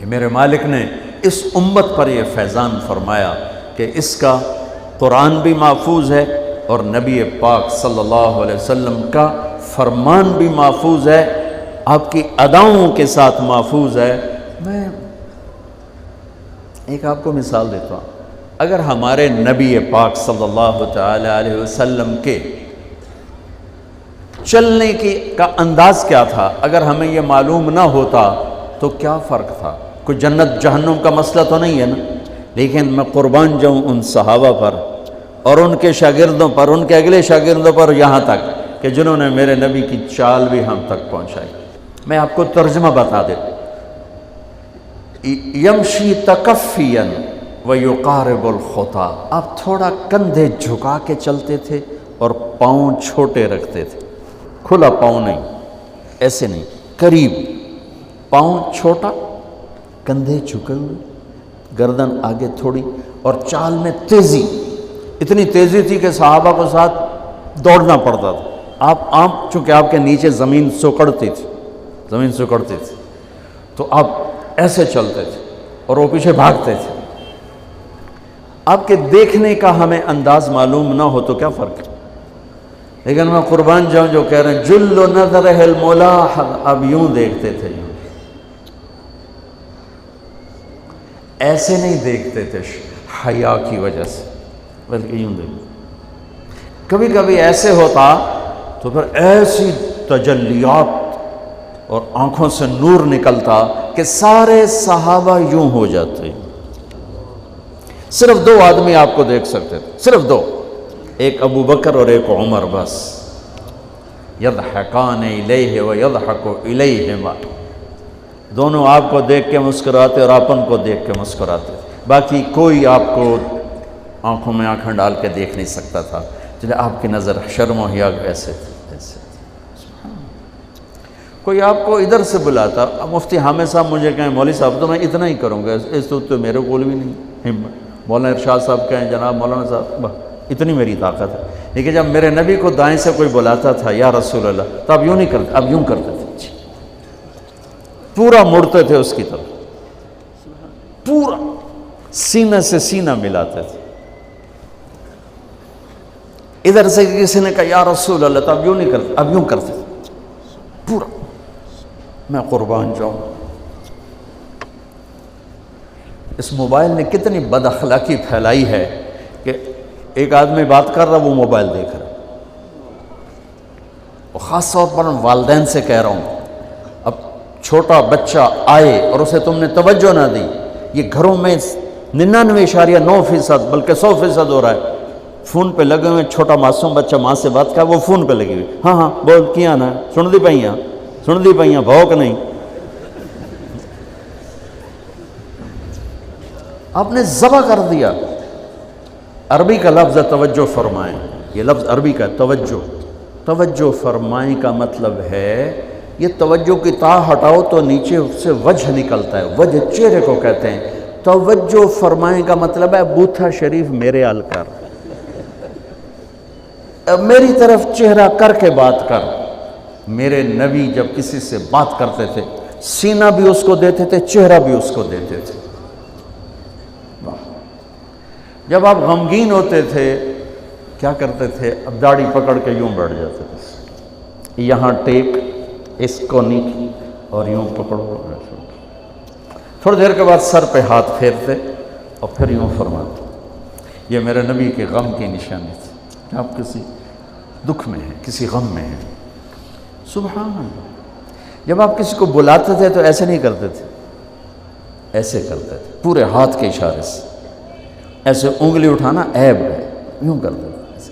کہ میرے مالک نے اس امت پر یہ فیضان فرمایا کہ اس کا قرآن بھی محفوظ ہے اور نبی پاک صلی اللہ علیہ وسلم کا فرمان بھی محفوظ ہے، آپ کی اداؤں کے ساتھ محفوظ ہے۔ میں ایک آپ کو مثال دیتا ہوں، اگر ہمارے نبی پاک صلی اللہ تعالی علیہ وسلم کے چلنے کا انداز کیا تھا، اگر ہمیں یہ معلوم نہ ہوتا تو کیا فرق تھا؟ کوئی جنت جہنم کا مسئلہ تو نہیں ہے نا، لیکن میں قربان جاؤں ان صحابہ پر اور ان کے شاگردوں پر، ان کے اگلے شاگردوں پر، یہاں تک کہ جنہوں نے میرے نبی کی چال بھی ہم تک پہنچائی۔ میں آپ کو ترجمہ بتا دیں، یمشی تکفیا ویقارب الخطا، آپ تھوڑا کندھے جھکا کے چلتے تھے اور پاؤں چھوٹے رکھتے تھے، کھلا پاؤں نہیں، ایسے نہیں، قریب، پاؤں چھوٹا، کندھے جھکے ہوئے، گردن آگے تھوڑی، اور چال میں تیزی، اتنی تیزی تھی کہ صحابہ کو ساتھ دوڑنا پڑتا تھا۔ آپ چونکہ آپ کے نیچے زمین سکڑتی تھی تو آپ ایسے چلتے تھے اور وہ پیچھے بھاگتے تھے۔ آپ کے دیکھنے کا ہمیں انداز معلوم نہ ہو تو کیا فرق ہے، لیکن میں قربان جاؤں جو کہہ رہے ہیں جل نظرہ الملاحظ، اب یوں دیکھتے تھے، یوں ایسے نہیں دیکھتے تھے حیا کی وجہ سے، بلکہ یوں دیکھتے۔ کبھی کبھی ایسے ہوتا تو پھر ایسی تجلیات اور آنکھوں سے نور نکلتا کہ سارے صحابہ یوں ہو جاتے۔ صرف دو آدمی آپ کو دیکھ سکتے تھے، صرف دو، ایک ابو بکر اور ایک عمر، بس۔ یضحکان الیہ ویضحک الیہما، دونوں آپ کو دیکھ کے مسکراتے اور آپ ان کو دیکھ کے مسکراتے، باقی کوئی آپ کو آنکھوں میں آنکھیں ڈال کے دیکھ نہیں سکتا تھا، جنہیں آپ کی نظر شرم و حیا ایسے تھی۔ کوئی آپ کو ادھر سے بلاتا، مفتی حامد صاحب مجھے کہیں مولوی صاحب تو میں اتنا ہی کروں گا، اس تو میرے کول بھی نہیں ہمت، مولانا ارشاد صاحب کہیں جناب مولانا صاحب، اتنی میری طاقت ہے۔ لیکن جب میرے نبی کو دائیں سے کوئی بلاتا تھا یا رسول اللہ، تو اب یوں نہیں کرتے، اب یوں کرتے تھے، پورا مڑتے تھے اس کی طرف، پورا سینہ سے سینہ ملاتے تھے۔ ادھر سے کسی نے کہا یا رسول اللہ، تو اب یوں نہیں کرتے، اب یوں کرتے تھے پورا۔ میں قربان جاؤں، اس موبائل نے کتنی بد اخلاقی پھیلائی ہے کہ ایک آدمی بات کر رہا، وہ موبائل دیکھ رہا۔ اور خاص طور پر والدین سے کہہ رہا ہوں، اب چھوٹا بچہ آئے اور اسے تم نے توجہ نہ دی، یہ گھروں میں 99.9% بلکہ 100% ہو رہا ہے، فون پہ لگے ہوئے، چھوٹا معصوم بچہ ماں سے بات کر، وہ فون پہ لگی ہوئی، ہاں ہاں بول کیا نا، سن دی پئیاں بھوک نہیں۔ آپ نے ذبح کر دیا۔ عربی کا لفظ ہے توجہ فرمائیں، یہ لفظ عربی کا توجہ فرمائیں کا مطلب ہے، یہ توجہ کی تا ہٹاؤ تو نیچے سے وجہ نکلتا ہے، وجہ چہرے کو کہتے ہیں۔ توجہ فرمائیں کا مطلب ہے بوتھا شریف میرے حال کر، میری طرف چہرہ کر کے بات کر۔ میرے نبی جب کسی سے بات کرتے تھے، سینہ بھی اس کو دیتے تھے، چہرہ بھی اس کو دیتے تھے۔ جب آپ غمگین ہوتے تھے کیا کرتے تھے؟ اب داڑھی پکڑ کے یوں بیٹھ جاتے تھے، یہاں ٹیک، اس کو نیچے اور یوں پکڑو، تھوڑی دیر کے بعد سر پہ ہاتھ پھیرتے اور پھر یوں فرماتے۔ یہ میرے نبی کے غم کی نشانی تھی کہ آپ کسی دکھ میں ہیں، کسی غم میں ہیں۔ سبحان اللہ۔ جب آپ کسی کو بلاتے تھے تو ایسے نہیں کرتے تھے، ایسے کرتے تھے، پورے ہاتھ کے اشارے سے، ایسے انگلی اٹھانا عیب ہے، یوں کرتے تھے ایسے۔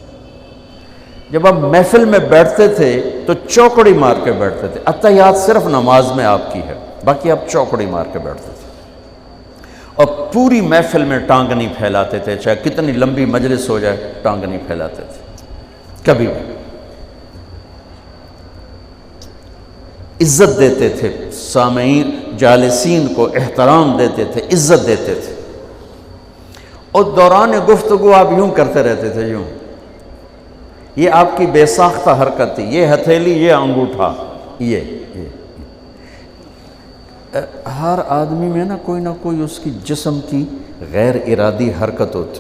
جب آپ محفل میں بیٹھتے تھے تو چوکڑی مار کے بیٹھتے تھے، اتحیات صرف نماز میں آپ کی ہے، باقی آپ چوکڑی مار کے بیٹھتے تھے، اور پوری محفل میں ٹانگ نہیں پھیلاتے تھے، چاہے کتنی لمبی مجلس ہو جائے ٹانگ نہیں پھیلاتے تھے کبھی بھی۔ عزت دیتے تھے، سامعین جالسین کو احترام دیتے تھے، عزت دیتے تھے، اور دوران گفتگو آپ یوں کرتے رہتے تھے، یوں۔ یہ آپ کی بے ساختہ حرکت تھی، یہ ہتھیلی، یہ انگوٹھا، یہ ہر آدمی میں نا کوئی اس کی جسم کی غیر ارادی حرکت ہوتی.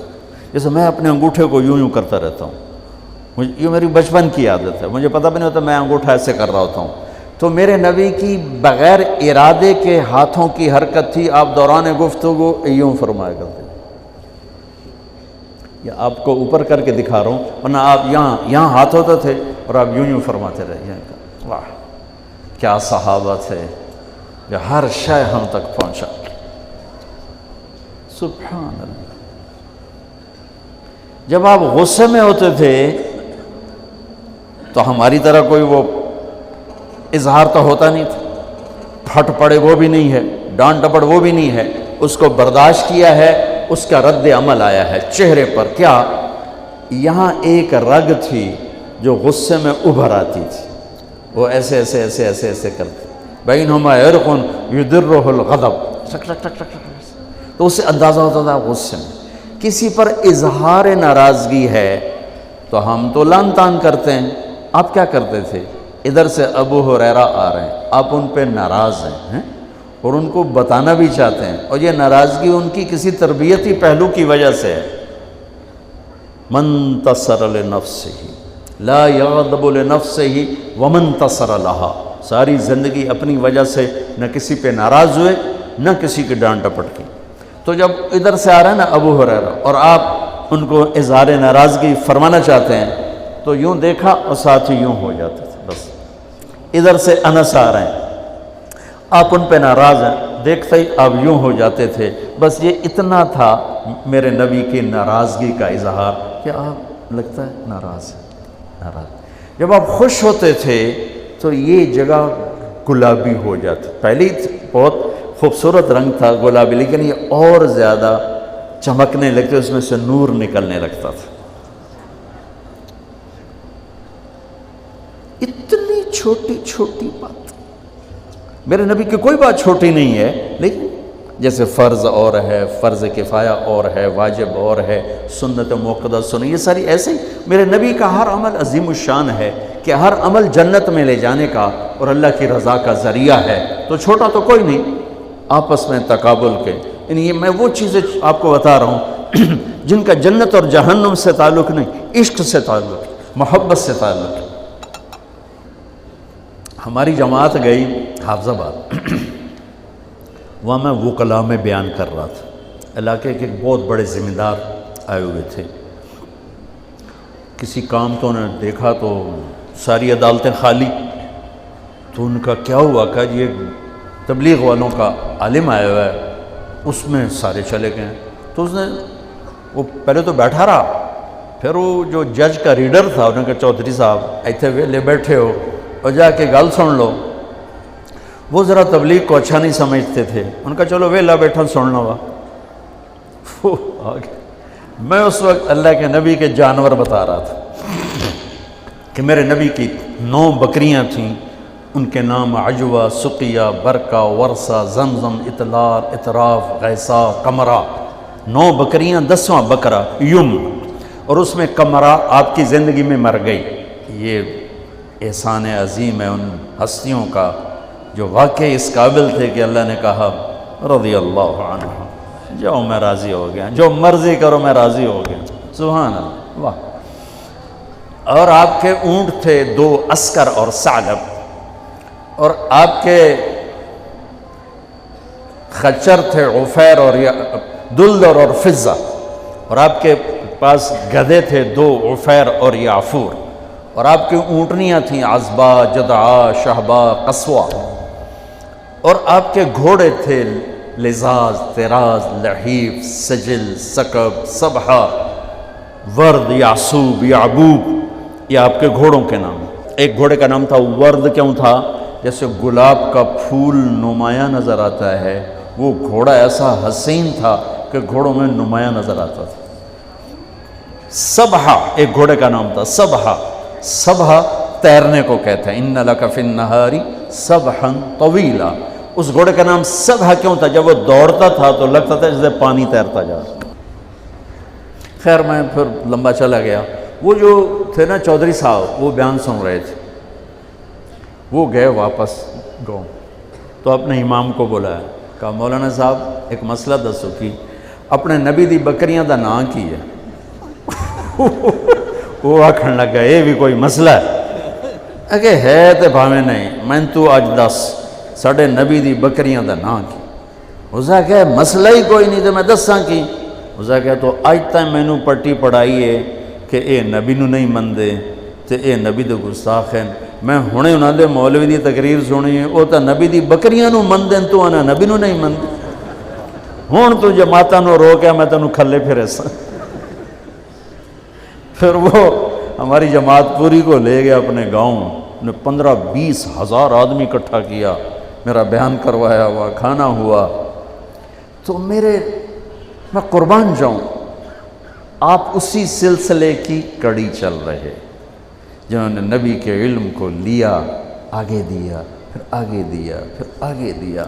جیسے میں اپنے انگوٹھے کو یوں کرتا رہتا ہوں، یہ میری بچپن کی عادت ہے، مجھے پتہ بھی نہیں ہوتا میں انگوٹھا ایسے کر رہا ہوتا ہوں. تو میرے نبی کی بغیر ارادے کے ہاتھوں کی حرکت تھی. آپ دوران گفتگو یوں فرمایا کرتے، یا آپ کو اوپر کر کے دکھا رہا ہوں، ورنہ آپ یہاں ہاتھ ہوتے تھے اور آپ یوں فرماتے رہے. واہ کیا صحابہ تھے جو ہر شے ہم تک پہنچا. سبحان اللہ. جب آپ غصے میں ہوتے تھے تو ہماری طرح کوئی وہ اظہار تو ہوتا نہیں تھا، پھٹ پڑے وہ بھی نہیں ہے، ڈانٹ ڈپٹ وہ بھی نہیں ہے. اس کو برداشت کیا ہے، اس کا رد عمل آیا ہے چہرے پر. کیا یہاں ایک رگ تھی جو غصے میں ابھر آتی تھی، وہ ایسے ایسے ایسے ایسے ایسے کرتے. بینہما عرق یدرہ الغضب، ٹک ٹک ٹک ٹک. تو اس سے اندازہ ہوتا تھا غصے میں کسی پر اظہار ناراضگی ہے تو ہم تو لان تان کرتے ہیں. آپ کیا کرتے تھے؟ ادھر سے ابو ہریرہ آ رہے ہیں، آپ ان پہ ناراض ہیں اور ان کو بتانا بھی چاہتے ہیں، اور یہ ناراضگی ان کی کسی تربیتی پہلو کی وجہ سے ہے. من تصر لنفسہ لا یغضب لنفسہ ومن تصر لہا. ساری زندگی اپنی وجہ سے نہ کسی پہ ناراض ہوئے نہ کسی کی ڈانٹ ڈپٹ کی. تو جب ادھر سے آ رہا ہے نا ابو ہریرہ اور آپ ان کو اظہار ناراضگی فرمانا چاہتے ہیں تو یوں دیکھا اور ساتھ ہی یوں ہو جاتے تھے. بس ادھر سے انس آ رہے ہیں، آپ ان پہ ناراض ہیں، دیکھتے ہی آپ یوں ہو جاتے تھے. بس یہ اتنا تھا میرے نبی کی ناراضگی کا اظہار کہ آپ لگتا ہے ناراض ہیں. ناراض. جب آپ خوش ہوتے تھے تو یہ جگہ گلابی ہو جاتی. پہلی بہت خوبصورت رنگ تھا گلابی، لیکن یہ اور زیادہ چمکنے لگتے، اس میں سے نور نکلنے لگتا تھا. اتنی چھوٹی چھوٹی بات. میرے نبی کی کوئی بات چھوٹی نہیں ہے، لیکن جیسے فرض اور ہے، فرض کفایہ اور ہے، واجب اور ہے، سنت موقدہ سنت، یہ ساری ایسے ہی. میرے نبی کا ہر عمل عظیم الشان ہے کہ ہر عمل جنت میں لے جانے کا اور اللہ کی رضا کا ذریعہ ہے. تو چھوٹا تو کوئی نہیں. آپس میں تقابل کے، یعنی یہ میں وہ چیزیں آپ کو بتا رہا ہوں جن کا جنت اور جہنم سے تعلق نہیں، عشق سے تعلق، محبت سے تعلق. ہماری جماعت گئی حافظ آباد، وہاں میں وکلاء میں بیان کر رہا تھا. علاقے کے ایک بہت بڑے ذمہ دار آئے ہوئے تھے. کسی کام تو انہوں نے دیکھا تو ساری عدالتیں خالی. تو ان کا کیا ہوا کہ یہ تبلیغ والوں کا عالم آیا ہوا ہے، اس میں سارے چلے گئے. تو اس نے وہ پہلے تو بیٹھا رہا، پھر وہ جو جج کا ریڈر تھا انہوں نے کہا چودھری صاحب ایتھے ویلے بیٹھے ہو اور جا کے گل سن لو. وہ ذرا تبلیغ کو اچھا نہیں سمجھتے تھے. ان کا چلو ویلا بیٹھا سن لو. وہ آگے میں اس وقت اللہ کے نبی کے جانور بتا رہا تھا کہ میرے نبی کی 9 بکریاں تھیں، ان کے نام عجوہ، سقیہ، برکہ، ورثہ، زمزم، اطلال، اطراف، غیثہ، قمرہ. 9 بکریاں، 10واں بکرا یم، اور اس میں قمرہ آپ کی زندگی میں مر گئی. یہ احسان عظیم ہے ان ہستیوں کا جو واقعی اس قابل تھے کہ اللہ نے کہا رضی اللہ عنہ، جاؤ میں راضی ہو گیا، جو مرضی کرو میں راضی ہو گیا. سبحان اللہ. واہ. اور آپ کے اونٹ تھے 2 عسکر اور ثعلب، اور آپ کے خچر تھے عفیر اور دلدر اور فضہ، اور آپ کے پاس گدھے تھے 2 عفیر اور یعفور، اور آپ کی اونٹنیاں تھیں عذبہ، جدعا، شہبہ، قصوہ، اور آپ کے گھوڑے تھے لزاز، تراز، لحیف، سجل، سکب، سبحہ، ورد، یعصوب، یعبوب. یہ آپ کے گھوڑوں کے نام. ایک گھوڑے کا نام تھا ورد. کیوں تھا؟ جیسے گلاب کا پھول نمایاں نظر آتا ہے، وہ گھوڑا ایسا حسین تھا کہ گھوڑوں میں نمایاں نظر آتا تھا. سبحہ ایک گھوڑے کا نام تھا. سبحہ، سبحہ تیرنے کو کہتے ہیں. ان لک فی النہار سبحا طویلا. اس گھوڑے کا نام سبحہ کیوں تھا؟ جب وہ دوڑتا تھا تو لگتا تھا جیسے پانی تیرتا جا رہا. خیر میں پھر لمبا چلا گیا. وہ جو تھے نا چودھری صاحب، وہ بیان سن رہے تھے. وہ گئے واپس گاؤں. تو اپنے امام کو بلایا، کہا مولانا صاحب ایک مسئلہ دسو کی اپنے نبی دی بکریاں دا نام کی ہے؟ وہ آکھن لگا یہ بھی کوئی مسئلہ ہے؟ اگے ہے تے بھاویں نہیں، میں تو آج دس ساڑھے نبی دی بکریاں دا نام کی؟ اسا کہا مسئلہ ہی کوئی نہیں تے میں دساں کی؟ اسا کہا تو آج تک میں نو پٹی پڑھائی ہے کہ اے نبی نو نہیں مندے تے اے نبی دے گستاخ ہیں، میں ہونے انہاں دے مولوی دی تقریر سنی ہے وہ تا نبی دی بکریاں نو مندیں تو آنا نبی نو نہیں مندے، ہون تو جماعتاں نو روکیا میں تنو کھلے پھرے سا۔ پھر وہ ہماری جماعت پوری کو لے گیا اپنے گاؤں نے 15-20 ہزار آدمی اکٹھا کیا، میرا بیان کروایا ہوا، کھانا ہوا۔ تو میں قربان جاؤں، آپ اسی سلسلے کی کڑی چل رہے جنہوں نے نبی کے علم کو لیا، آگے دیا، پھر آگے دیا، پھر آگے دیا۔